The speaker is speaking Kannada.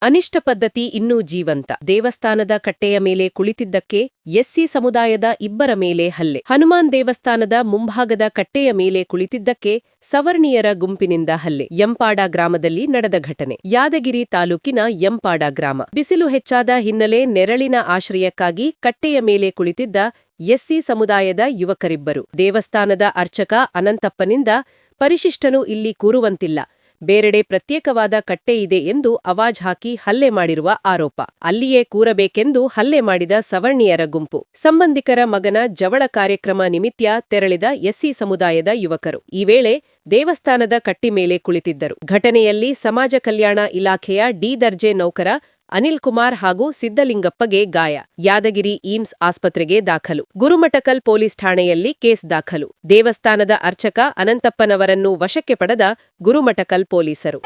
ಅನಿಷ್ಟ ಪದ್ಧತಿ ಇನ್ನೂ ಜೀವಂತ. ದೇವಸ್ಥಾನದ ಕಟ್ಟೆಯ ಮೇಲೆ ಕುಳಿತಿದ್ದಕ್ಕೆ ಎಸ್ಸಿ ಸಮುದಾಯದ ಇಬ್ಬರ ಮೇಲೆ ಹಲ್ಲೆ. ಹನುಮಾನ್ ದೇವಸ್ಥಾನದ ಮುಂಭಾಗದ ಕಟ್ಟೆಯ ಮೇಲೆ ಕುಳಿತಿದ್ದಕ್ಕೆ ಸವರ್ಣೀಯರ ಗುಂಪಿನಿಂದ ಹಲ್ಲೆ. ಯಂಪಾಡ ಗ್ರಾಮದಲ್ಲಿ ನಡೆದ ಘಟನೆ. ಯಾದಗಿರಿ ತಾಲೂಕಿನ ಯಂಪಾಡ ಗ್ರಾಮ. ಬಿಸಿಲು ಹೆಚ್ಚಾದ ಹಿನ್ನೆಲೆ ನೆರಳಿನ ಆಶ್ರಯಕ್ಕಾಗಿ ಕಟ್ಟೆಯ ಮೇಲೆ ಕುಳಿತಿದ್ದ ಎಸ್ಸಿ ಸಮುದಾಯದ ಯುವಕರಿಬ್ಬರು ದೇವಸ್ಥಾನದ ಅರ್ಚಕ ಅನಂತಪ್ಪನಿಂದ ಪರಿಶಿಷ್ಟನು ಇಲ್ಲಿ ಕೂರುವಂತಿಲ್ಲ, ಬೇರೆಡೆ ಪ್ರತ್ಯೇಕವಾದ ಕಟ್ಟೆ ಇದೆ ಎಂದು ಅವಾಜ್ ಹಾಕಿ ಹಲ್ಲೆ ಮಾಡಿರುವ ಆರೋಪ. ಅಲ್ಲಿಯೇ ಕೂರಬೇಕೆಂದು ಹಲ್ಲೆ ಮಾಡಿದ ಸವರ್ಣೀಯರ ಗುಂಪು. ಸಂಬಂಧಿಕರ ಮಗನ ಜವಳ ಕಾರ್ಯಕ್ರಮ ನಿಮಿತ್ತ ತೆರಳಿದ ಎಸ್ಸಿ ಸಮುದಾಯದ ಯುವಕರು ಈ ವೇಳೆ ದೇವಸ್ಥಾನದ ಕಟ್ಟಿ ಮೇಲೆ ಕುಳಿತಿದ್ದರು. ಘಟನೆಯಲ್ಲಿ ಸಮಾಜ ಕಲ್ಯಾಣ ಇಲಾಖೆಯ ಡಿ ದರ್ಜೆ ನೌಕರ ಅನಿಲ್ ಕುಮಾರ್ ಹಾಗೂ ಸಿದ್ದಲಿಂಗಪ್ಪಗೆ ಗಾಯ. ಯಾದಗಿರಿ ಏಮ್ಸ್ ಆಸ್ಪತ್ರೆಗೆ ದಾಖಲು. ಗುರುಮಠಕಲ್ ಪೊಲೀಸ್ ಠಾಣೆಯಲ್ಲಿ ಕೇಸ್ ದಾಖಲು. ದೇವಸ್ಥಾನದ ಅರ್ಚಕ ಅನಂತಪ್ಪನವರನ್ನು ವಶಕ್ಕೆ ಪಡೆದ ಗುರುಮಠಕಲ್ ಪೊಲೀಸರು.